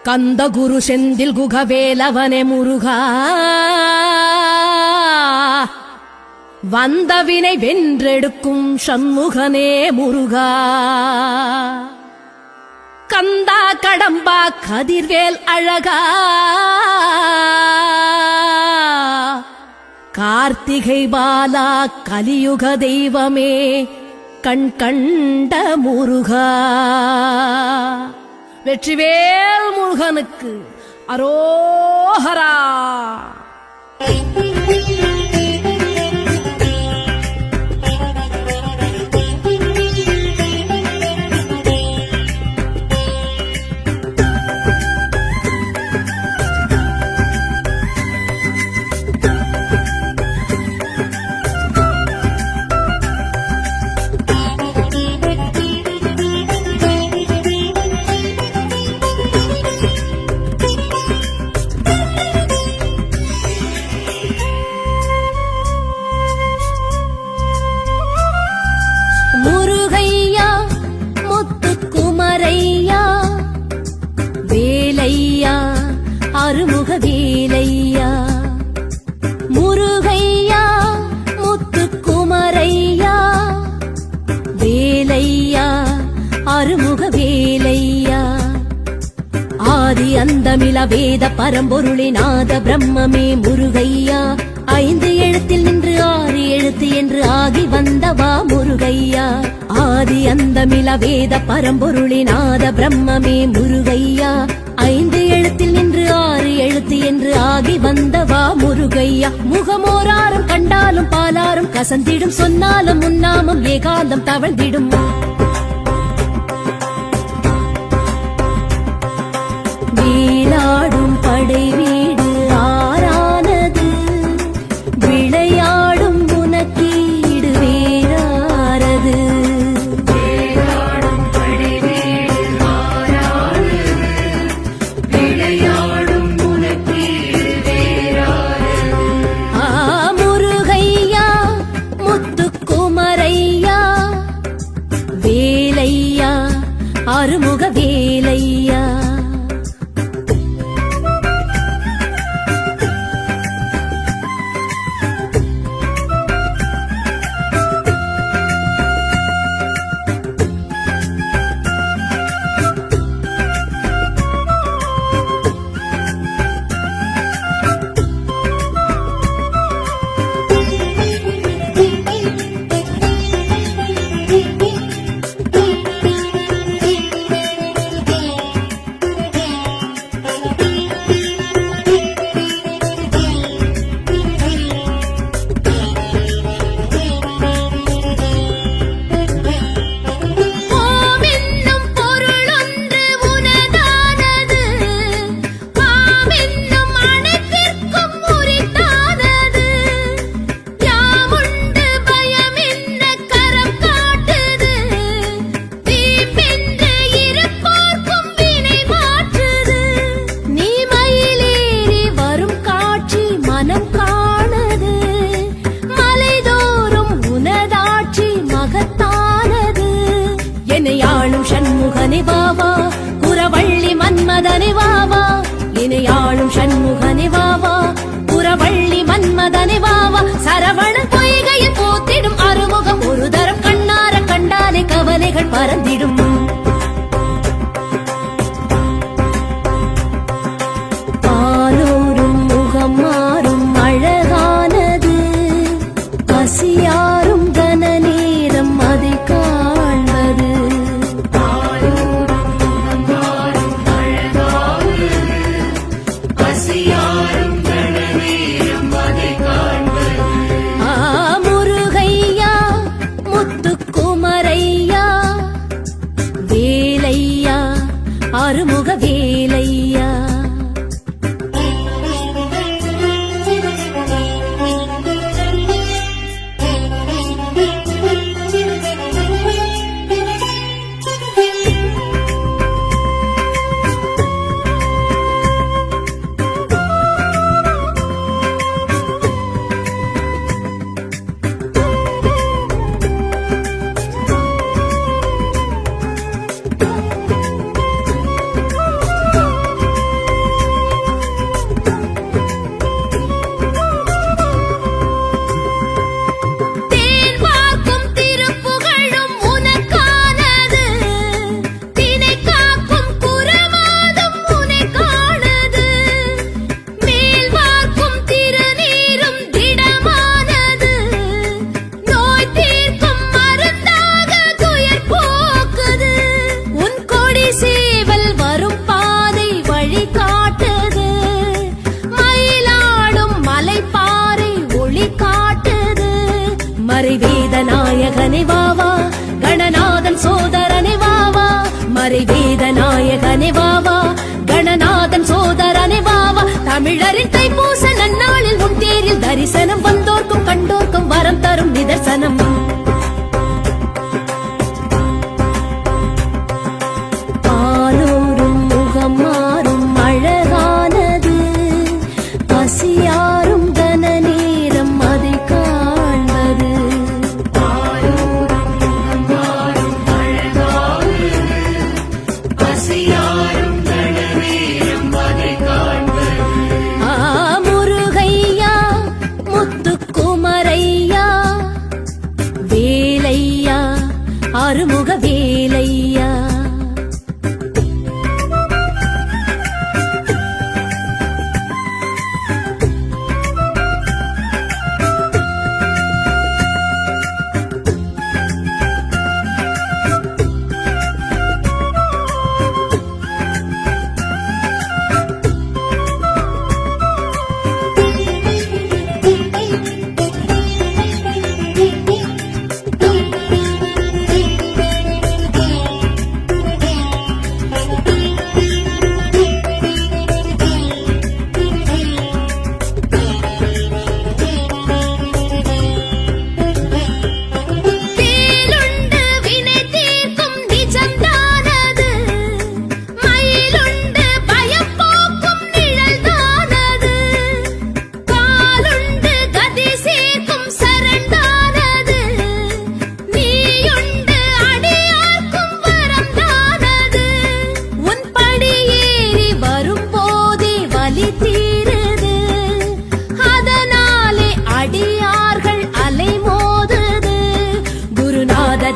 கந்த குரு செந்தில் குகவேலவனே முருகா, வந்தவினை வென்றெடுக்கும் சண்முகனே முருகா. கந்தா கடம்பா கதிர்வேல் அழகா, கார்த்திகை பாலா கலியுக தெய்வமே கண் கண்ட முருகா. வெற்றிவேல் முருகனுக்கு அரோஹரா. அருமுக வேலையா முருகையா முத்துக்குமரையா, வேலையா அருமுக வேலையா. ஆதி அந்தமில வேத பரம்பொருளினாத பிரம்மமே முருகையா, 5 எழுத்தில் நின்று 6 எழுத்து என்று ஆகி வந்தவா முருகையா. ஆதி அந்தமில வேத பரம்பொருளினாத பிரம்மமே முருகையா, 5 எழுத்தில் நின்று 6 எழுத்து என்று ஆகி வந்தவா முருகையா. முகமோராரும் கண்டாலும் பாலாரும் கசந்திடும், சொன்னாலும் முன்னாமும் ஏகாந்தம் தவழ்ந்திடும். வீலாடும் படை வீடு ஆரானது, விளையாடும் உனக்கீடு வேறாரது. முருகையா முத்துக்குமரையா, வேலையா அருமுக வேலையா. சண்முகனே வாவா, குரவள்ளி மன்மதனே வாவா. இணையாளும் சண்முகனே வாவா, குரவள்ளி மன்மதனே வாவா. சரவண பொய்கையில் போத்திடும் அறுமுகம் ஒரு தரம் கண்ணார கண்டாலே கவலைகள் பறந்திடும். பாலோரும் முகம் மாறும் அழகானது, பசியாரும் கன நேரம் அதை காண்பது. முருகையா முத்துக்குமரையா, வேலையா அருமுக வேலையா. வரை வேத நாயகனே வாவா, கணநாதன் சோதரனே வாவா. தமிழரின் தைப்பூச நன்னாளில் உன் தேரில் தரிசனம், வந்தோர்க்கும் கண்டோர்க்கும் வரம் தரும் நிதர்சனம். பாலோரும் முகம் மாறும் அழகானது, பசியாரும் கன நேரம் அதை காண்பது. முருகையா முத்துக்குமரையா, வேலையா அருமுக வேலையா.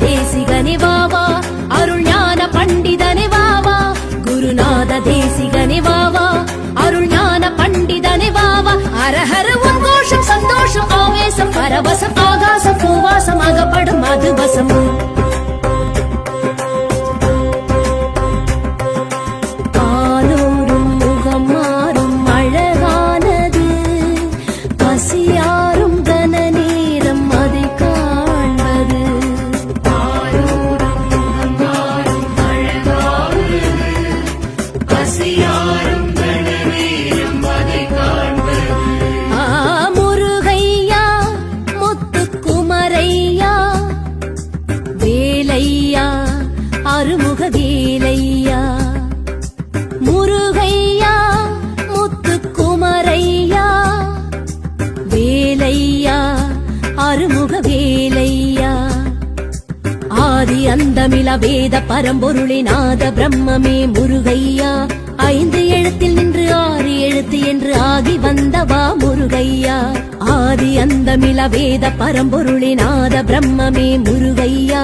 தேசிகனே வாவா, அருள் ஞான பண்டிதனே வாவா. குருநாத தேசிகனே வாவா, அருள் ஞான பண்டிதனே வாவா. அரஹர உன் கோஷம் சந்தோஷம் ஆவேசம் பரவசம் ஆகாசம் பூவாசம் அகப்படும் மதுவசம். பாலோரும் முகம் மாறும் அழகானது, பசியாரும் கன நேரம் அதை காண்பது. முருகையா முத்துக்குமரையா, வேலையா அருமுக வேலையா. முருகையா முத்துக்குமரையா, வேலையா அருமுக வேலையா. ஆதி அந்தமில வேத பரம்பொருளினாத பிரம்மமே முருகையா, ஐந்து எழுத்தில் நின்று ஆறு எழுத்து என்று ஆகி வந்தவா முருகையா. ஆதி அந்தமில வேத பரம்பொருளினாத பிரம்மமே முருகையா,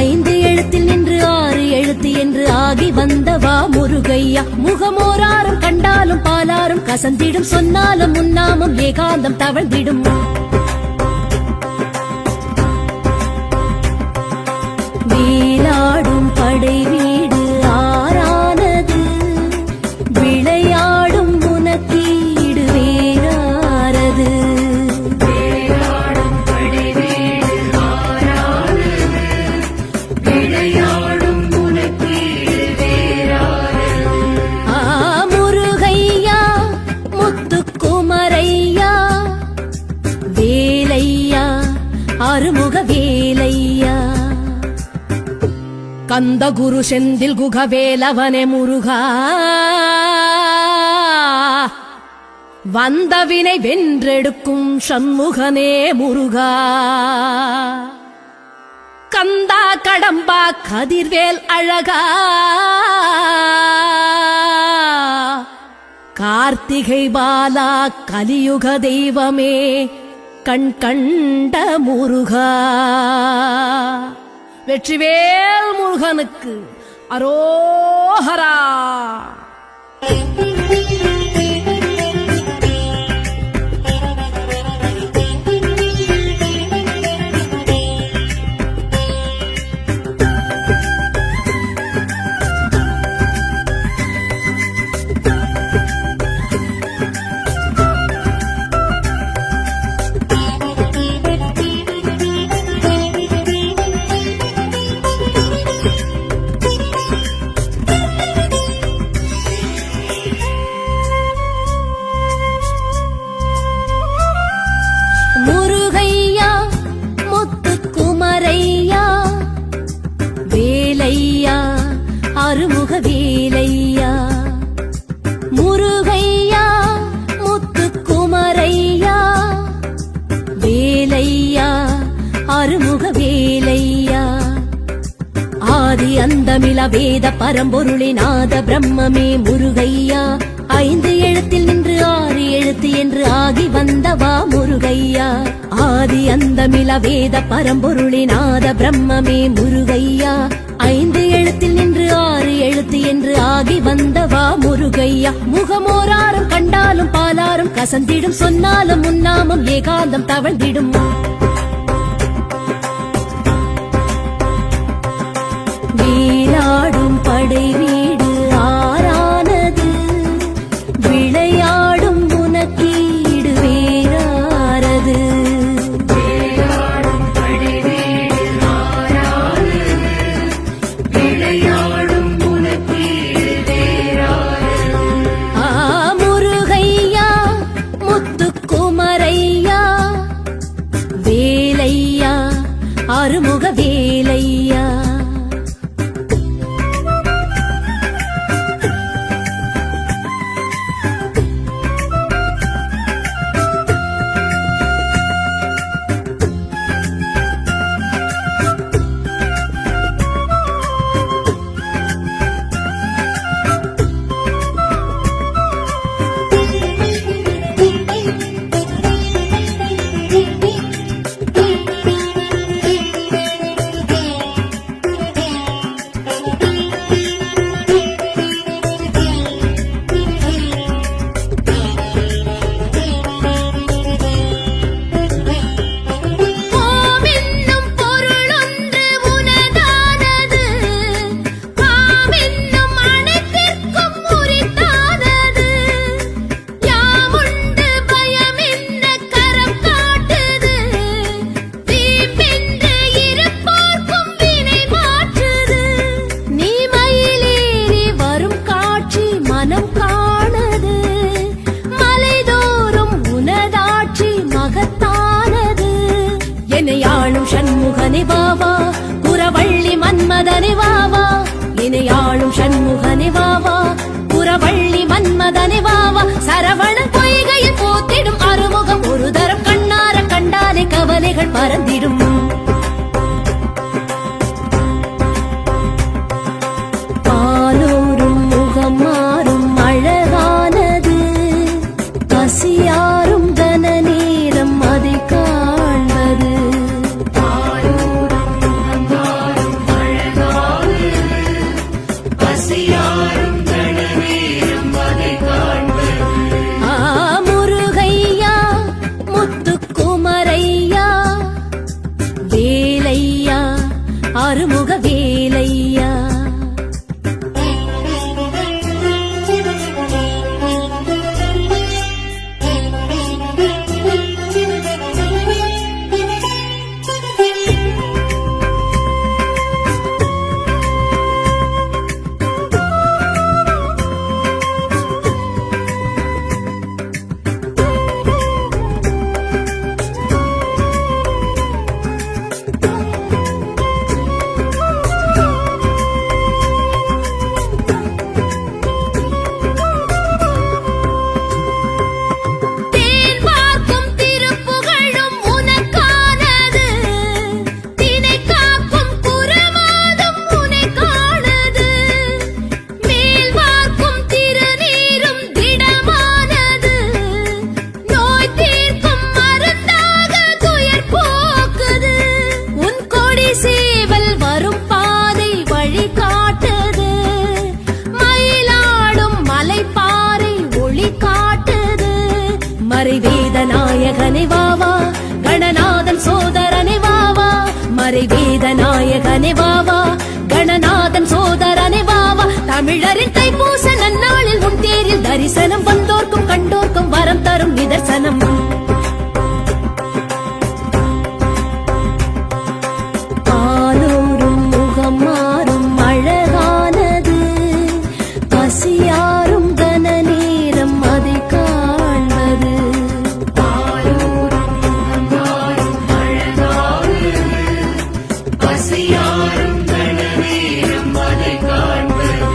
ஐந்து எழுத்தில் நின்று ஆறு எழுத்து என்று ஆகி வந்தவா முருகையா. முகமோராரும் கண்டாலும் பாலாரும் கசந்திடும், சொன்னாலும் முன்னாமும் ஏகாந்தம் தவழ்ந்திடும். வேலாடும் படை வீடு ஆறானது, விளையாடும் உனக்கீடு வேறாரது. வேலாடும் படை வீடு ஆறானது, விளையாடும் உனக்கீடு வேறாரது. முருகையா முத்துக்குமரையா, வேலையா அருமுக வேலையா. கந்த குரு செந்தில் குகவேலவனே முருகா, வந்தவினை வென்றெடுக்கும் சண்முகனே முருகா. கந்தா கடம்பா கதிர்வேல் அழகா, கார்த்திகை பாலா கலியுக தெய்வமே கண் கண்ட முருகா. வெற்றிவேல் முருகனுக்கு அரோஹரா. அருமுக வேலையா முருகையா முத்துக்குமரையா வேலையா அருமுக வேலையா ஆதி அந்தமில வேத பரம்பொருளினாத பிரம்மமே முருகையா 5 எழுத்தில் நின்று 6 எழுத்து என்று ஆகி வந்தவா முருகையா ஆதி அந்தமில வேத பரம்பொருளினாத பிரம்மமே முருகையா 5 எழுத்தில் நின்று 6 எழுத்து என்று ஆகி வந்தவா முருகையா முகமோராரும் கண்டாலும் பாலாரும் கசந்திடும் சொன்னாலும் முன்னாமும் ஏகாந்தம் தவழ்ந்திடும் வீராடும் படை வீடு ஆரானது விளையாடும் உனக்கீடு வேறாரது முருகையா முத்துக்குமரையா வேலையா அருமுக வேலையா சண்முகனே வாவா புறவள்ளி மன்மதனே வாவா இணையாளும் சண்முகனே வாவா புறவள்ளி மன்மதனே வாவா சரவண பொய்கையில் போத்திடும் அறுமுகம் ஒரு தரம் கண்ணார கண்டாலே கவலைகள் பறந்திடும் பாலோரும் முகம் மாறும் அழகானது பசியாரும் கன நேரம் அதை காண்பது முருகையா முத்துக்குமரையா வேலையா அருமுக வேலையா மறைவேதநாயகனே வாவா கணநாதன் சோதரனே வாவா மறைவேதநாயகனே வாவா கணநாதன் சோதரனே வாவா தமிழரின் தைப்பூச நன்னாளில் உன் தேரில் தரிசனம் வந்தோர்க்கும் கண்டோர்க்கும் வரம் தரும் நிதர்சனம் பாலோரும் முகம் மாறும் அழகானது பசியாரும் கன நேரம் அதை காண்பது பசியாரும் கன நேரம் அதை காண்பது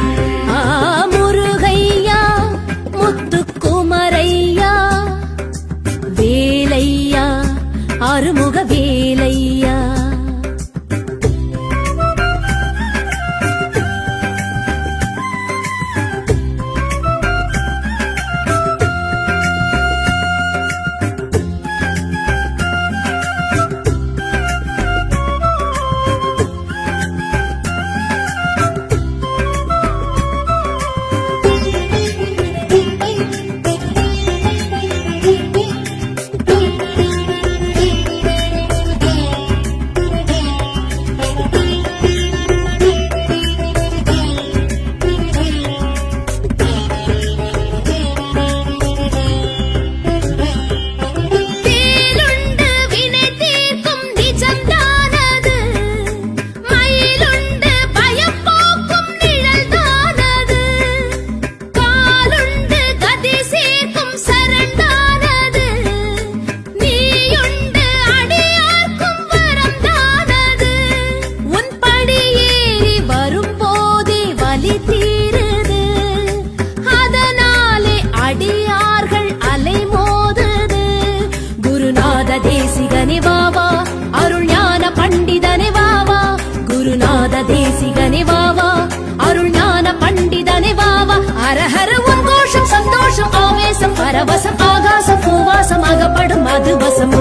பரவசம் ஆகாச பூவாசம் அகப்படும் அது வசம்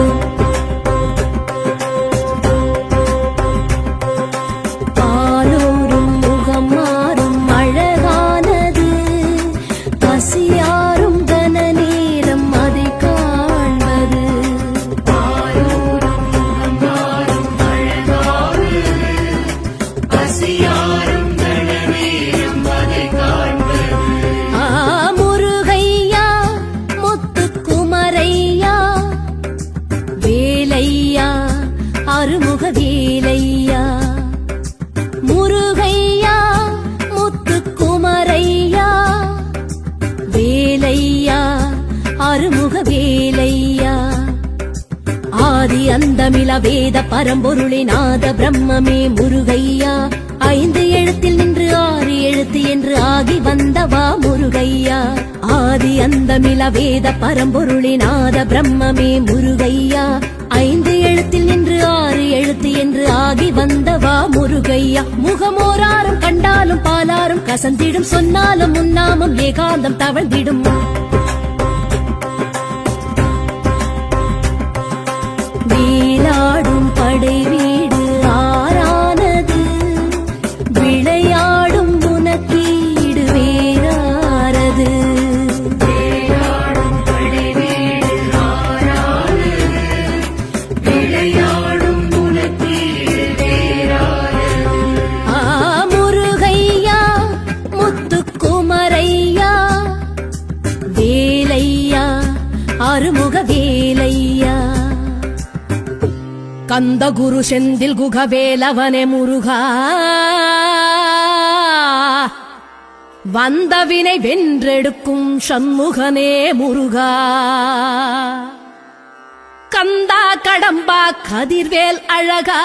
பாலோரும் முகம் மாறும் அழகானது பசியாரும் கன நேரம் அதை காண்பது பாலோரும் முகம் மாறும் அழகானது பசியாரும் கன நேரம் அதை காண்பது முருகையா முத்துக்குமரையா வேலையா அருமுக வேலையா முருகையா முத்துக்குமரையா வேலையா அருமுக வேலையா ஆதி அந்தமில வேத பரம்பொருளே நாத பிரம்மமே முருகையா 5 எழுத்தில் நின்று 6 எழுத்து என்று ஆகி வந்தவா முருகையா ஆதி அந்தமில வேத பரம்பொருளே நாத பிரம்மமே முருகையா 5 எழுத்தில் நின்று 6 எழுத்து என்று ஆகி வந்தவா முருகையா முகமோராரும் கண்டாலும் பாலாரும் கசந்திடும் சொன்னாலும் முன்னாமும் ஏகாந்தம் தவழ்ந்திடும் வீலாடும் படை வீடு ஆறானது விளையாடும் உனக்கீடு வேறாரது வீலாடும் படை வீடு ஆறானது விளையாடும் உனக்கீடு வேறாரது முருகையா முத்துக்குமரையா வேலையா அருமுக வேலையா கந்த குரு செந்தில் குகவேலவனே முருகா வந்தவினை வென்றெடுக்கும் சண்முகனே முருகா கந்தா கடம்பா கதிர்வேல் அழகா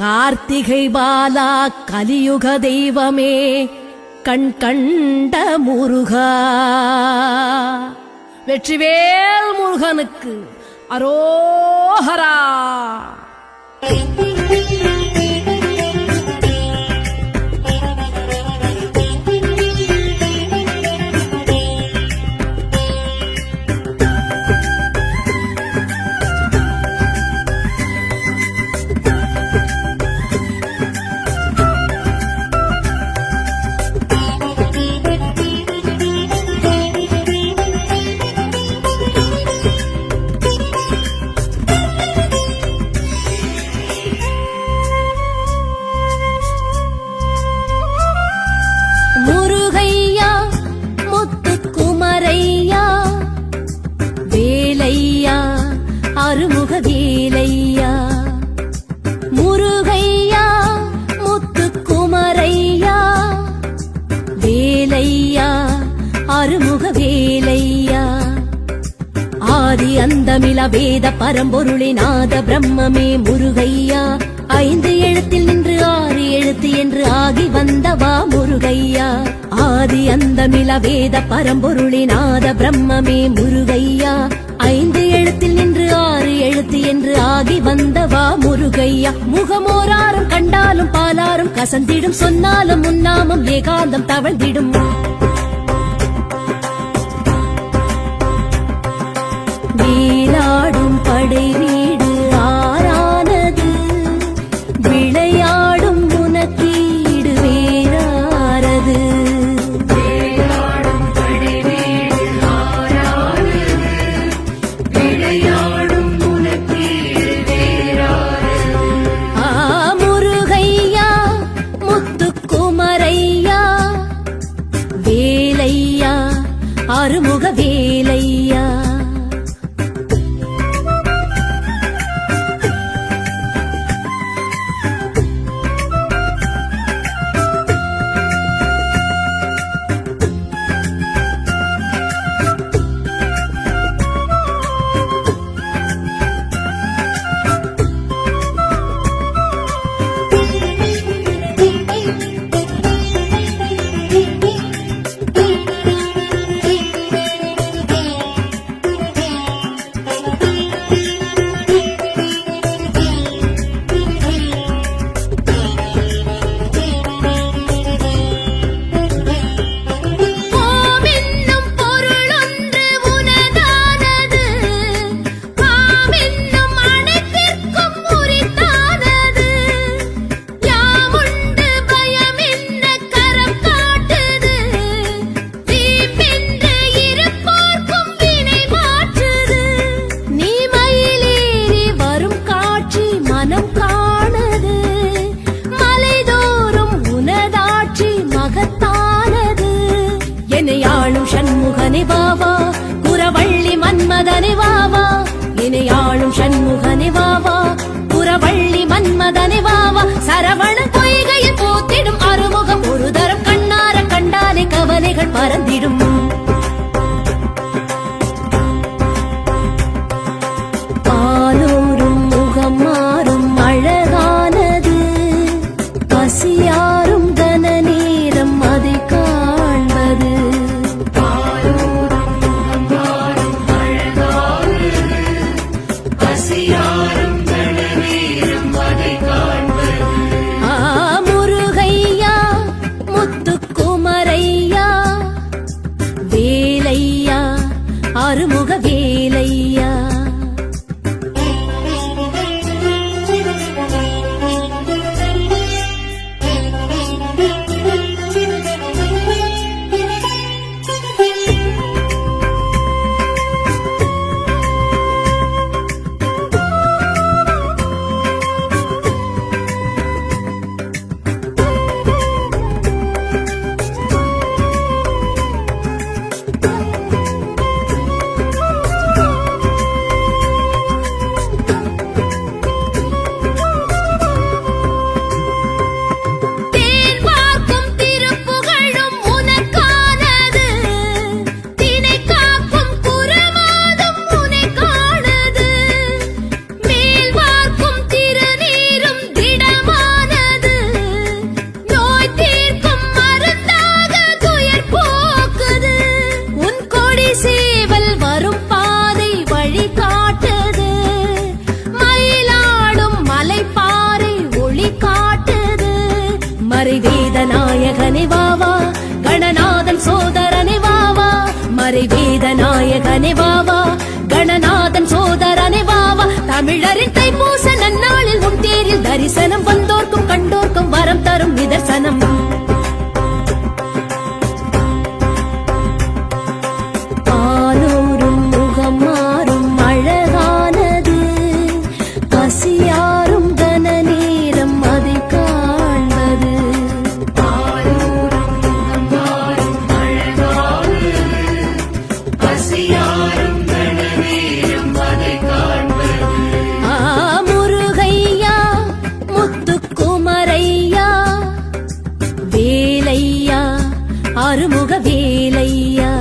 கார்த்திகை பாலா கலியுக தெய்வமே கண் கண்ட முருகா வெற்றிவேல் முருகனுக்கு அரோஹரா முருகையா முத்துக்குமரையா வேலையா அருமுக வேலையா முருகையா முத்துக்குமரையா வேலையா அருமுக வேலையா ஆதி அந்தமில வேத பரம்பொருளே நாத பிரம்மமே முருகையா 5 எழுத்தில் நின்று 6 எழுத்து என்று ஆகி வந்தவா முருகையா ஆதி அந்தமில வேத பரம்பொருளே நாத பிரம்மமே முருகையா 5 எழுத்தில் நின்று 6 எழுத்து என்று ஆகி வந்தவா முருகையா முகமோராரும் கண்டாலும் பாலாரும் கசந்திடும் சொன்னாலும் முன்னாமும் ஏகாந்தம் தவழ்ந்திடும் வீலாடும் படை வீடு ஆறானது விளையாடும் உனக்கீடு வேறாரது வீலாடும் படை வீடு ஆறானது விளையாடும் உனக்கீடு வேறாரது முருகையா முத்துக்குமரையா வேலையா அருமுக வேலையா ஷண்முகனே வாவா, புறவள்ளி மன்மதனே வாவா, சரவண பொய்கையில் போத்திடும் அறுமுகம் ஒரு தரம் கண்ணார கண்டாலே கவலைகள் பறந்திடும். பாலோரும் முகம் மாறும் அழகானது, பசியாரும் கன நேரம் அதை காண்பது. முருகையா முத்துக்குமரையா வேலையா அறுமுக வேலையா. மறைவேதநாயகனே வாவா, கணநாதன் சோதரனே வாவா, மறைவேதநாயகனே வாவா, கணநாதன் சோதரனே வாவா. தமிழரின் தைப்பூச நன்னாளில் உன் தேரில் தரிசனம் வந்தோர்க்கும் கண்டோர்க்கும் வரம் தரும் நிதர்சனம். பாலோரும் முகம் மாறும் அழகானது, பசியாரும் கன நேரம் அதை காண்பது. முருகையா முத்துக்குமரையா வேலையா அறுமுக வேலையா.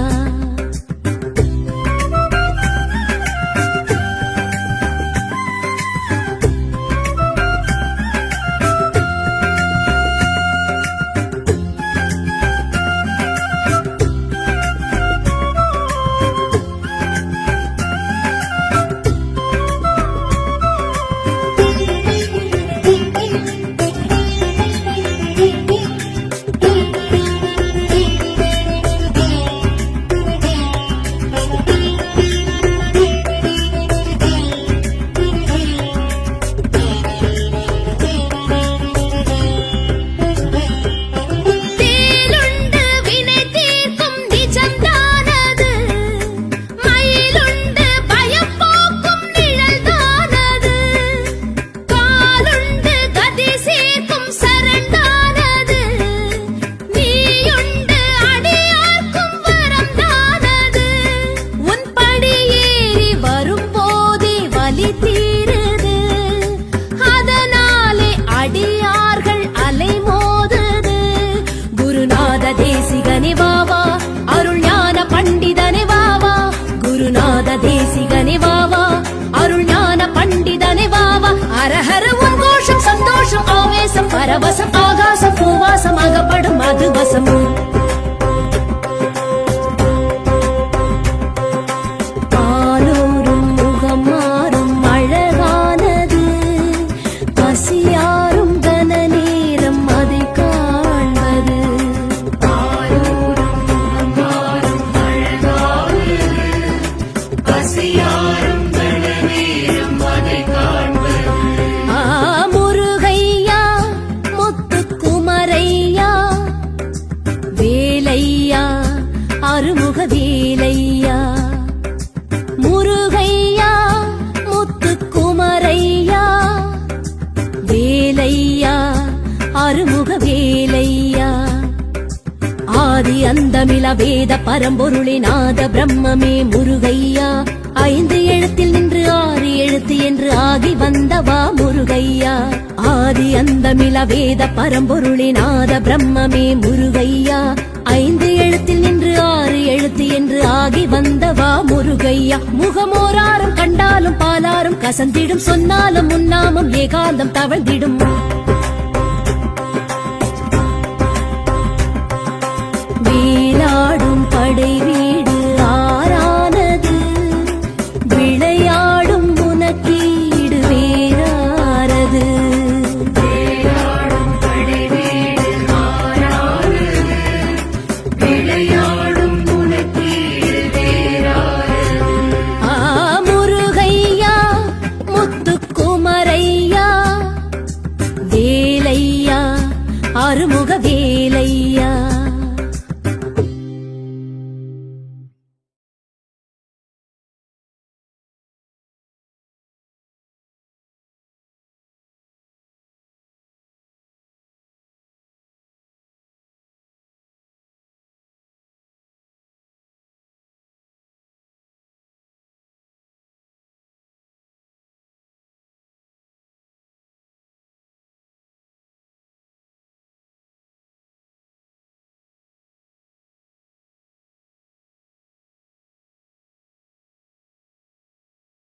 தேசிகனே வாவா, அருள் ஞான பண்டிதனே வாவா, குருநாத தேசிகனே வாவா, அருள் ஞான பண்டிதனே வாவா. அரஹர உன் கோஷம் சந்தோஷம் ஆவேசம் பரவசம் ஆகாசம் பூவாசம் அகப்படும் மதுவசம். பாலோரும் முகம் மாறும் அழகானது, பசியாரும் கன நேரம் அதை காண்பது. முருகையா முத்துக்குமரையா வேலையா அறுமுக வேலையா. முருகையா முத்துக்குமரையா வேலையா அறுமுக வேலையா. ஆதி அந்தமில வேத பரம்பொருளின் நாத பிரம்மமே முருகையா, 5 எழுத்தில் நின்று 6 எழுத்து எழுத்து என்று ஆகி வந்தவா முருகையா ஆதி அந்தமில வேத பரம்பொருளின் ஆத பிரம்மமே முருகையா 5 எழுத்தில் நின்று 6 எழுத்து என்று ஆகி வந்தவா முருகையா முகமோராரும் கண்டாலும் பாலாரும் கசந்திடும் சொன்னாலும் முன்னாமும் ஏகாந்தம் தவழ்ந்திடும் வீலாடும் படை வீடு ஆறானது விளையாடும் உனக்கீடு வேறாரது முருகையா முத்துக்குமரையா வேலையா அருமுக